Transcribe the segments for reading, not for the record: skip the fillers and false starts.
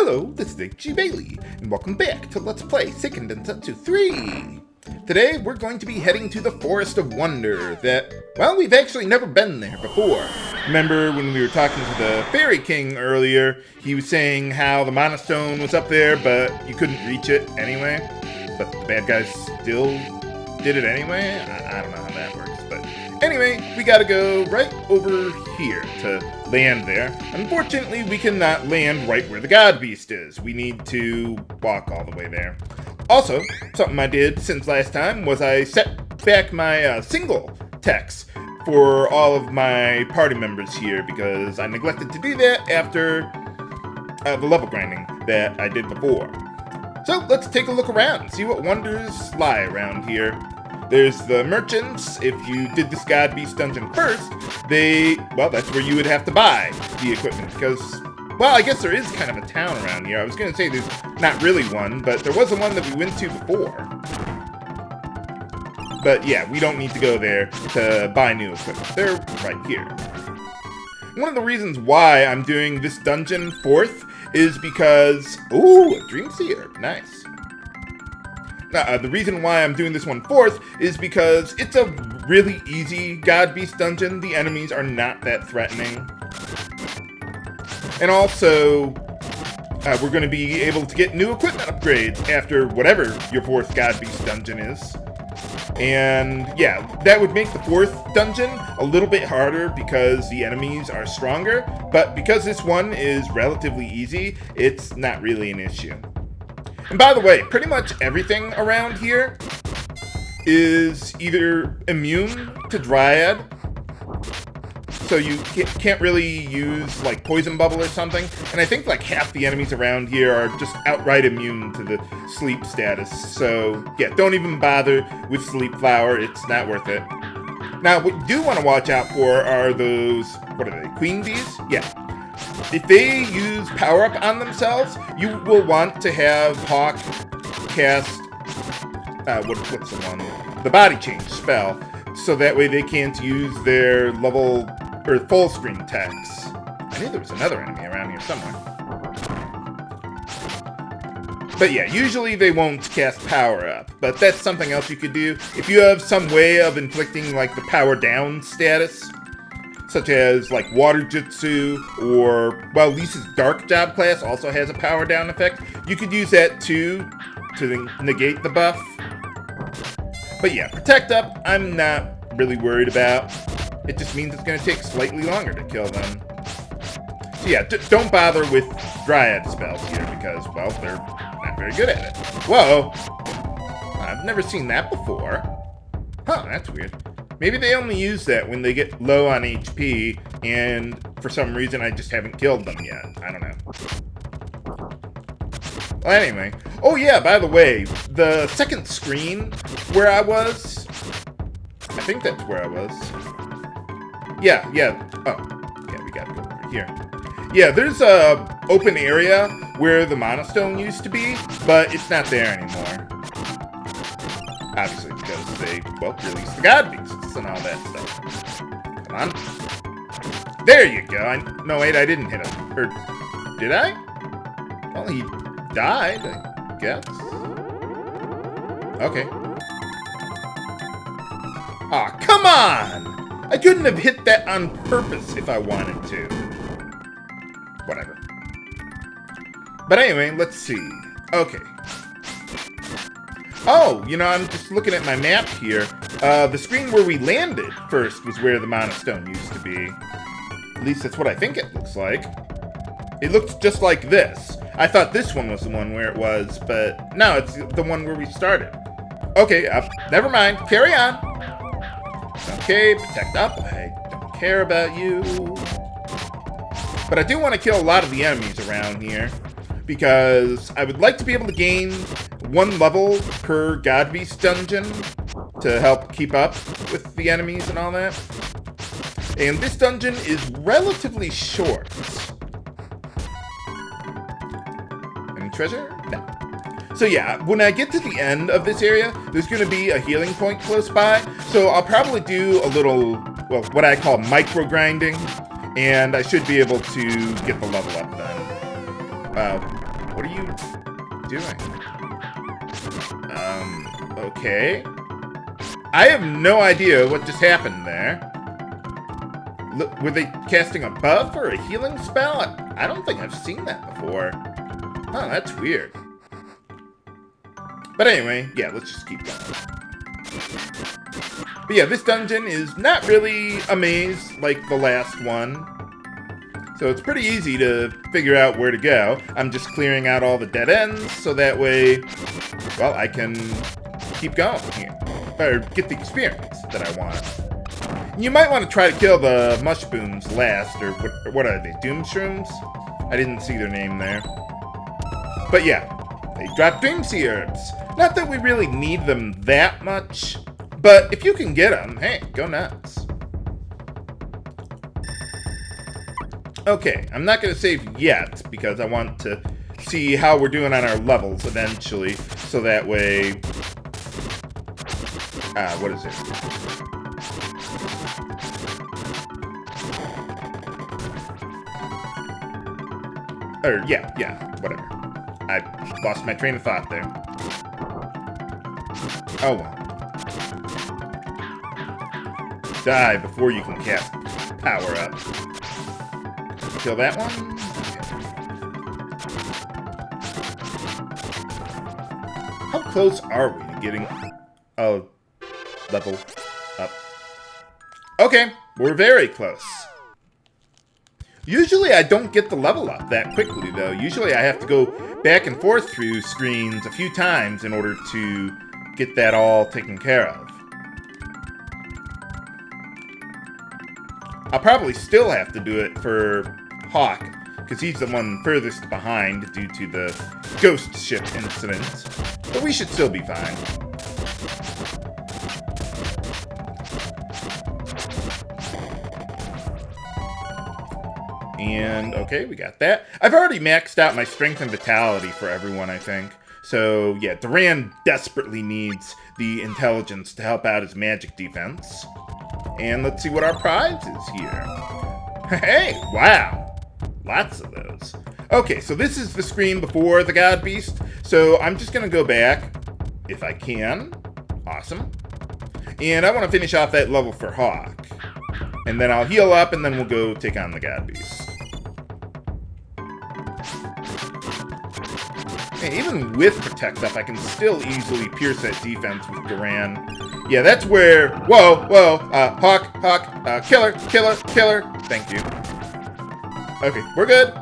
Hello, this is H.G. Bailey, and welcome back to Let's Play Seiken Densetsu 3! Today, we're going to be heading to the Forest of Wonder that, well, we've actually never been there before. Remember when we were talking to the Fairy King earlier, he was saying how the Mana Stone was up there, but you couldn't reach it anyway? But the bad guys still did it anyway? I don't know how that works, but anyway, we gotta go right over here to land there. Unfortunately, we cannot land right where the God Beast is. We need to walk all the way there. Also, something I did since last time was I set back my single text for all of my party members here because I neglected to do that after the level grinding that I did before. So let's take a look around and see what wonders lie around here. There's the merchants. If you did this God Beast dungeon first, that's where you would have to buy the equipment because, well, I guess there is kind of a town around here. I was going to say there's not really one, but there was the one that we went to before. But yeah, we don't need to go there to buy new equipment. They're right here. One of the reasons why I'm doing this dungeon fourth is because, ooh, a Dream Seer, nice. The reason why I'm doing this one fourth is because it's a really easy God Beast dungeon. The enemies are not that threatening. And also, we're going to be able to get new equipment upgrades after whatever your fourth God Beast dungeon is. And yeah, that would make the fourth dungeon a little bit harder because the enemies are stronger. But because this one is relatively easy, it's not really an issue. And by the way, pretty much everything around here is either immune to Dryad, so you can't really use like Poison Bubble or something, and I think like half the enemies around here are just outright immune to the Sleep status, so yeah, don't even bother with Sleep Flower, it's not worth it. Now, what you do want to watch out for are those, what are they, Queen Bees? Yeah. If they use power-up on themselves, you will want to have Hawk cast, what's the one? The Body Change spell, so that way they can't use their level, or full screen text. I knew there was another enemy around here somewhere. But yeah, usually they won't cast power-up, but that's something else you could do. If you have some way of inflicting, like, the power-down status, such as, like, Water Jutsu, or, well, Lisa's Dark Job class also has a power-down effect. You could use that, too, to negate the buff. But yeah, Protect Up, I'm not really worried about. It just means it's going to take slightly longer to kill them. So yeah, don't bother with Dryad spells here, because, well, they're not very good at it. Whoa! I've never seen that before. Huh, that's weird. Maybe they only use that when they get low on HP, and for some reason I just haven't killed them yet. I don't know. Well, anyway. Oh yeah, by the way, the second screen where I was, I think that's where I was. Yeah. Oh, yeah, we gotta go over here. Yeah, there's a open area where the Mana Stone used to be, but it's not there anymore. Obviously, because they, well, released the God Beasts and all that stuff. Come on. There you go. No, wait, I didn't hit him. Or, did I? Well, he died, I guess. Okay. Aw, come on! I couldn't have hit that on purpose if I wanted to. Whatever. But anyway, let's see. Okay. Oh, you know, I'm just looking at my map here. The screen where we landed first was where the Mana Stone used to be. At least that's what I think it looks like. It looks just like this. I thought this one was the one where it was, but no, it's the one where we started. Okay, never mind. Carry on. Okay, Protect Up. I don't care about you. But I do want to kill a lot of the enemies around here, because I would like to be able to gain one level per God Beast dungeon to help keep up with the enemies and all that. And this dungeon is relatively short. Any treasure? No. So yeah, when I get to the end of this area, there's going to be a healing point close by. So I'll probably do a little, well, what I call micro grinding. And I should be able to get the level up then. What are you doing? Okay. I have no idea what just happened there. Were they casting a buff or a healing spell? I don't think I've seen that before. Huh, that's weird. But anyway, yeah, let's just keep going. But yeah, this dungeon is not really a maze like the last one. So it's pretty easy to figure out where to go. I'm just clearing out all the dead ends, so that way, well, I can keep going here. Or get the experience that I want. You might want to try to kill the mushrooms last, or what are they, doom shrooms? I didn't see their name there. But yeah, they drop dream seeds. Not that we really need them that much, but if you can get them, hey, go nuts. Okay, I'm not going to save yet, because I want to see how we're doing on our levels eventually, so that way... what is it? Or, yeah, whatever. I lost my train of thought there. Oh well. Die before you can cast power up. Kill that one? Okay. How close are we to getting a level up? Okay, we're very close. Usually I don't get the level up that quickly, though. Usually I have to go back and forth through screens a few times in order to get that all taken care of. I'll probably still have to do it for Hawk, because he's the one furthest behind due to the ghost ship incident. But we should still be fine. And, okay, we got that. I've already maxed out my strength and vitality for everyone, I think. So, yeah, Duran desperately needs the intelligence to help out his magic defense. And let's see what our prize is here. Hey, wow. Lots of those. Okay, so this is the screen before the God Beast. So I'm just going to go back, if I can. Awesome. And I want to finish off that level for Hawk. And then I'll heal up, and then we'll go take on the God Beast. Hey, even with Protect Up, I can still easily pierce that defense with Duran. Yeah, that's where... Whoa, Hawk, killer. Thank you. Okay, we're good.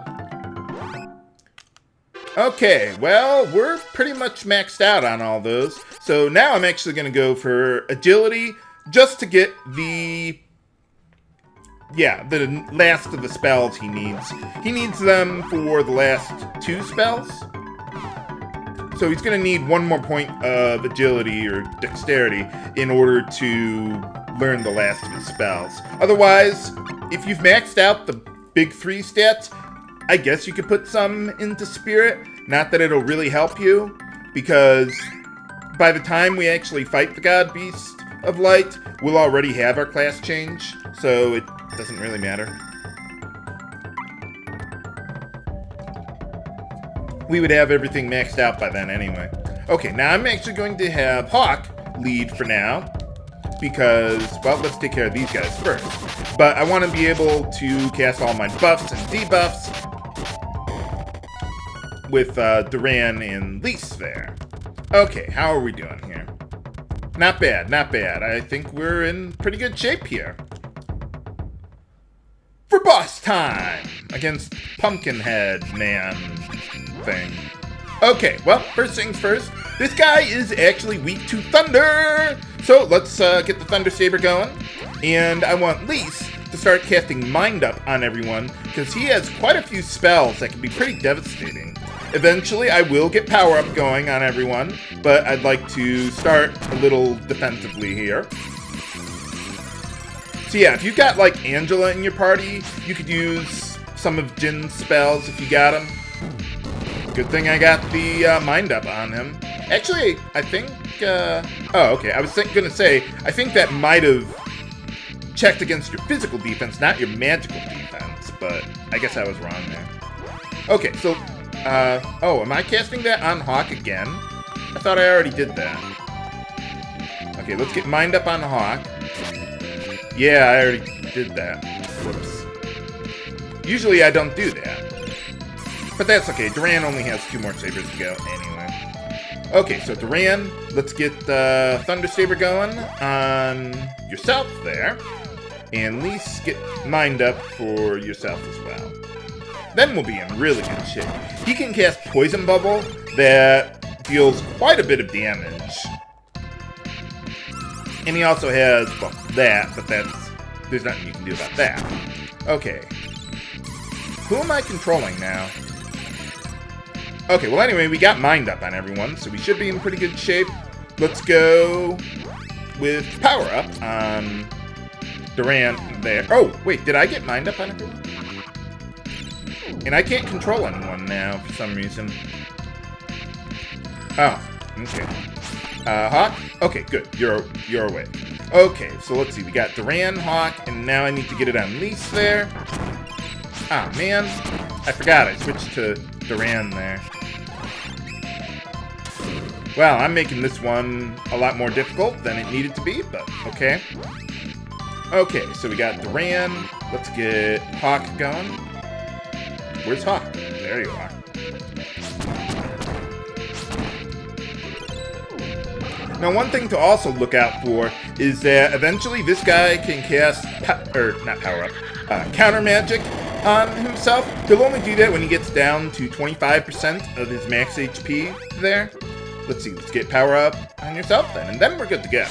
Okay, well, we're pretty much maxed out on all those. So now I'm actually going to go for agility just to get the... Yeah, the last of the spells he needs. He needs them for the last 2 spells. So he's going to need 1 more point of agility or dexterity in order to learn the last of his spells. Otherwise, if you've maxed out the big 3 stats, I guess you could put some into spirit. Not that it'll really help you, because by the time we actually fight the God Beast of Light, we'll already have our class change, so it doesn't really matter. We would have everything maxed out by then anyway. Okay, now I'm actually going to have Hawk lead for now, because, well, let's take care of these guys first. But I want to be able to cast all my buffs and debuffs with Duran and Lise there. Okay, how are we doing here? Not bad, not bad. I think we're in pretty good shape here. For boss time! Against Pumpkinhead Man thing. Okay, well, first things first. This guy is actually weak to thunder! So let's get the Thunder Saber going. And I want Lise to start casting Mind Up on everyone, because he has quite a few spells that can be pretty devastating. Eventually, I will get Power Up going on everyone, but I'd like to start a little defensively here. So yeah, if you've got, like, Angela in your party, you could use some of Jin's spells if you got them. Good thing I got the Mind Up on him. Actually, I think... oh, okay, I was gonna say, I think that might have checked against your physical defense, not your magical defense, but I guess I was wrong there. Okay, so Oh, am I casting that on Hawk again? I thought I already did that. Okay, let's get Mind Up on Hawk. Yeah, I already did that. Whoops. Usually I don't do that. But that's okay. Duran only has 2 more sabers to go anyway. Okay, so Duran, let's get Thunder Saber going on yourself there. And at least get Mind Up for yourself as well. Then we'll be in really good shape. He can cast Poison Bubble that deals quite a bit of damage. And he also has, well, that, but there's nothing you can do about that. Okay. Who am I controlling now? Okay, well anyway, we got Mind Up on everyone, so we should be in pretty good shape. Let's go with Power Up on Duran there. Oh, wait, did I get Mind Up on everyone? And I can't control anyone now for some reason. Oh, okay. Hawk? Okay, good. You're away. Okay, so let's see. We got Duran, Hawk, and now I need to get it on Lise there. Ah, man. I forgot. I switched to Duran there. Well, I'm making this one a lot more difficult than it needed to be, but okay. Okay, so we got Duran. Let's get Hawk going. Where's Hawk? There you are. Now, one thing to also look out for is that eventually this guy can cast, counter magic on himself. He'll only do that when he gets down to 25% of his max HP there. Let's see, let's get power up on yourself then, and then we're good to go.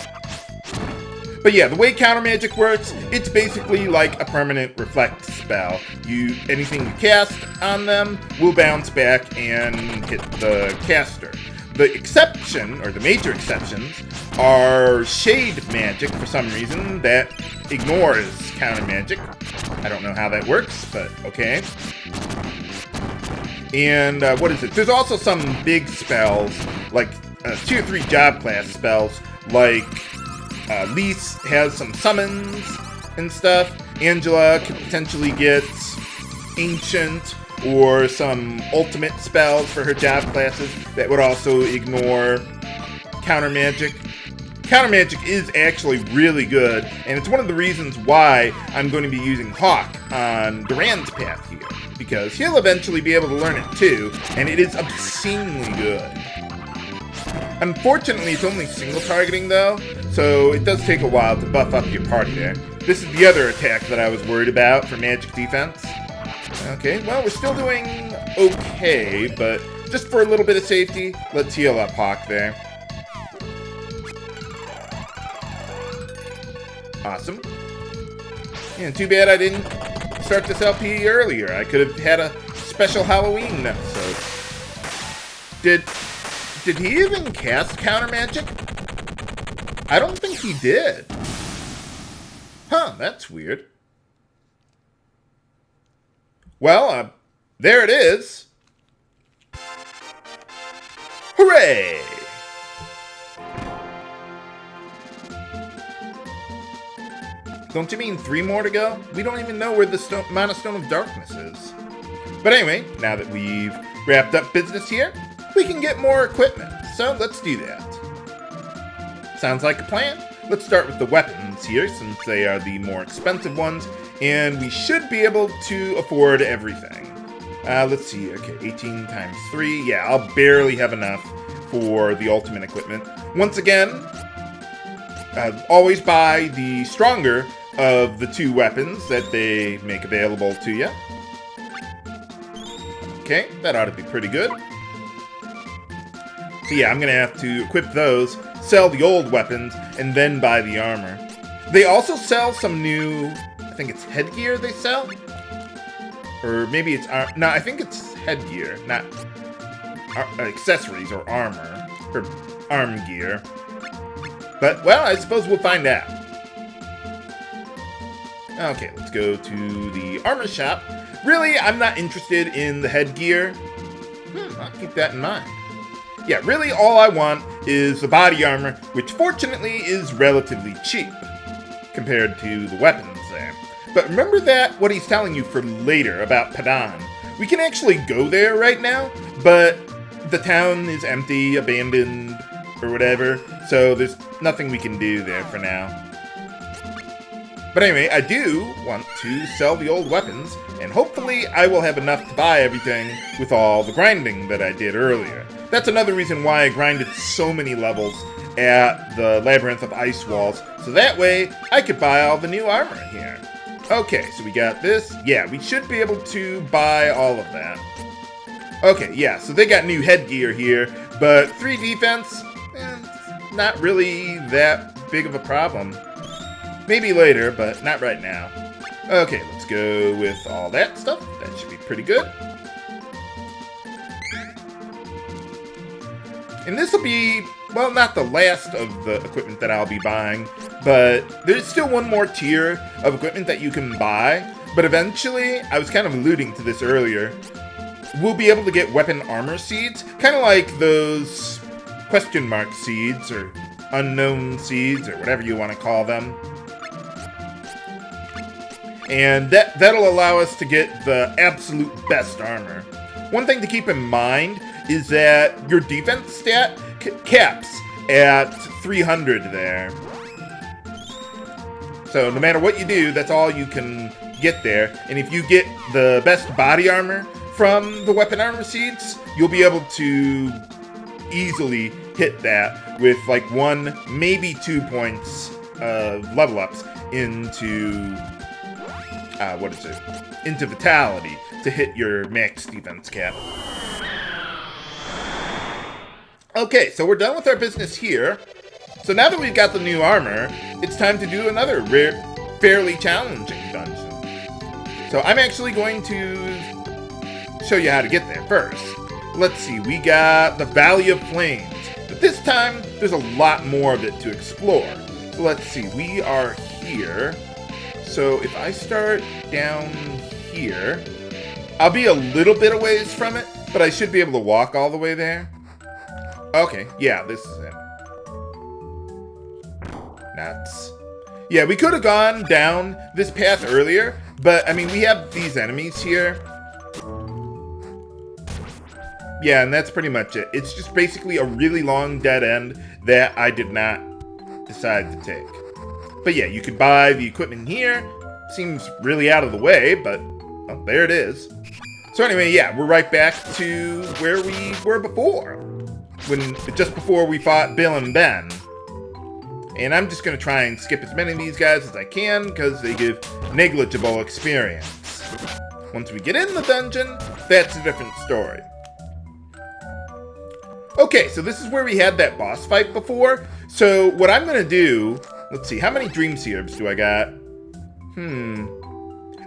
But yeah, the way counter magic works, it's basically like a permanent reflect spell. Anything you cast on them will bounce back and hit the caster. The exception, or the major exceptions, are shade magic for some reason that ignores counter magic. I don't know how that works, but okay. And what is it? There's also some big spells, like tier 3 job class spells, like Lise has some summons and stuff. Angela could potentially get Ancient or some ultimate spells for her job classes that would also ignore counter magic. Counter magic is actually really good, and it's one of the reasons why I'm going to be using Hawk on Duran's path here, because he'll eventually be able to learn it too, and it is obscenely good. Unfortunately, it's only single targeting though, so it does take a while to buff up your party there. This is the other attack that I was worried about for magic defense. Okay, well, we're still doing okay, but just for a little bit of safety, let's heal up Hawk there. Awesome. And too bad I didn't start this LP earlier. I could have had a special Halloween episode. Did he even cast counter magic? I don't think he did. Huh, that's weird. Well, there it is. Hooray! Don't you mean 3 more to go? We don't even know where the Mana Stone of Darkness is. But anyway, now that we've wrapped up business here, we can get more equipment. So let's do that. Sounds like a plan. Let's start with the weapons here, since they are the more expensive ones, and we should be able to afford everything. Let's see, okay, 18 times 3. Yeah, I'll barely have enough for the ultimate equipment. Once again, always buy the stronger of the 2 weapons that they make available to you. Okay, that ought to be pretty good. So yeah, I'm going to have to equip those, sell the old weapons, and then buy the armor. They also sell some new, I think it's headgear they sell? Or maybe it's, no, I think it's headgear, not accessories or armor, or arm gear. But, well, I suppose we'll find out. Okay, let's go to the armor shop. Really, I'm not interested in the headgear. I'll keep that in mind. Yeah, really all I want is the body armor, which fortunately is relatively cheap compared to the weapons there. But remember that, what he's telling you for later about Padan. We can actually go there right now, but the town is empty, abandoned, or whatever, so there's nothing we can do there for now. But anyway, I do want to sell the old weapons, and hopefully I will have enough to buy everything with all the grinding that I did earlier. That's another reason why I grinded so many levels at the Labyrinth of Ice Walls, so that way I could buy all the new armor here. Okay, so we got this. Yeah, we should be able to buy all of that. Okay, yeah, so they got new headgear here, but 3 defense, not really that big of a problem. Maybe later, but not right now. Okay, let's go with all that stuff. That should be pretty good. And this will be, well, not the last of the equipment that I'll be buying, but there's still one more tier of equipment that you can buy. But eventually, I was kind of alluding to this earlier, we'll be able to get weapon armor seeds, kind of like those question mark seeds, or unknown seeds, or whatever you want to call them. And that'll allow us to get the absolute best armor. One thing to keep in mind is that your defense stat caps at 300 there. So no matter what you do, that's all you can get there. And if you get the best body armor from the weapon armor seeds, you'll be able to easily hit that with like 1, maybe 2 points of level ups into into Vitality to hit your max defense cap. Okay, so we're done with our business here. So now that we've got the new armor, it's time to do another fairly challenging dungeon. So I'm actually going to show you how to get there first. Let's see, we got the Valley of Flames, but this time there's a lot more of it to explore. So let's see, we are here. So if I start down here, I'll be a little bit a ways from it, but I should be able to walk all the way there. Okay, yeah, this is it. Nuts. Yeah, we could have gone down this path earlier, but I mean, we have these enemies here. Yeah, and that's pretty much it. It's just basically a really long dead end that I did not decide to take. But yeah, you could buy the equipment here. Seems really out of the way, but oh, there it is. So anyway, yeah, we're right back to where we were before. Just before we fought Bill and Ben. And I'm just going to try and skip as many of these guys as I can, because they give negligible experience. Once we get in the dungeon, that's a different story. Okay, so this is where we had that boss fight before. So what I'm going to do, let's see, how many Dream Serbs do I got?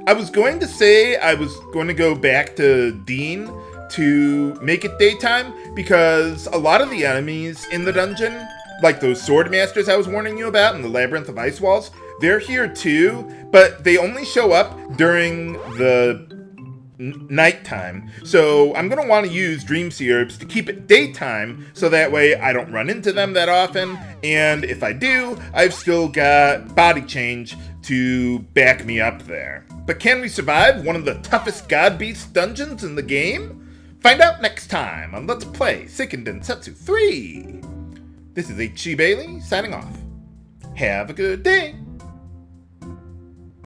I was going to say I was going to go back to Dean to make it daytime, because a lot of the enemies in the dungeon, like those sword masters I was warning you about in the Labyrinth of Ice Walls, they're here too, but they only show up during the nighttime. So I'm going to want to use Dream Serbs to keep it daytime, so that way I don't run into them that often, and if I do, I've still got Body Change to back me up there. But can we survive one of the toughest God Beast dungeons in the game? Find out next time on Let's Play Seiken Densetsu 3. This is H.C. Bailey signing off. Have a good day.